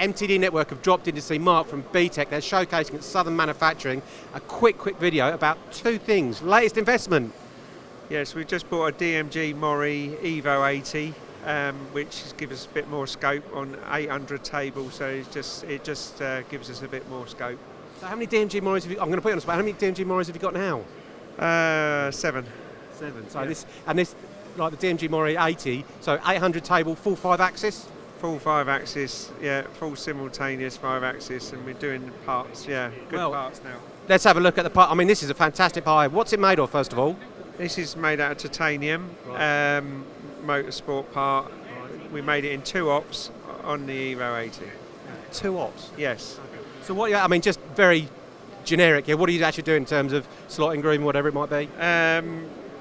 MTD Network have dropped in to see Mark from BTEC. They're showcasing at Southern Manufacturing. A quick video about two things. Latest investment. Yes, we've just bought a DMG MORI Evo 80, which gives us a bit more scope on 800 tables. So it just gives us a bit more scope. So how many DMG MORIs have you? I'm going to put you on the spot. How many DMG MORIs have you got now? 7. 7. So yeah. this like the DMG MORI 80. So 800 table, full 5-axis. Full 5-axis, yeah, full simultaneous 5-axis, and we're doing parts, yeah, good parts now. Let's have a look at the part. I mean, this is a fantastic part. What's it made of, first of all? This is made out of titanium, right. Motorsport part. Right. We made it in 2 ops on the Evo 80. 2 ops? Yes. Okay. So what? I mean, just very generic here. What do you actually do in terms of slotting, grooving, whatever it might be?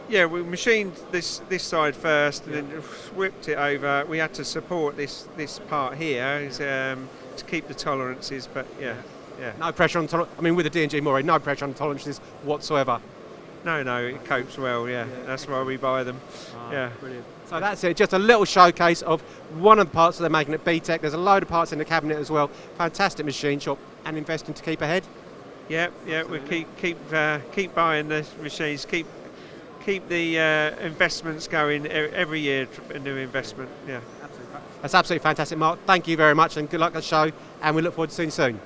Yeah, we machined this side first, and then whipped it over. We had to support this part here to keep the tolerances, but yeah. No pressure on I mean, with the DMG MORI, no pressure on tolerances whatsoever. No, it copes well. Yeah, that's why we buy them. Yeah, brilliant. So that's it. Just a little showcase of one of the parts that they're making at BTEC. There's a load of parts in the cabinet as well. Fantastic machine shop, and investing to keep ahead. Yeah. We keep buying the machines. Keep the investments going every year. A new investment. Yeah. That's absolutely fantastic, Mark. Thank you very much, and good luck at the show. And we look forward to seeing you soon.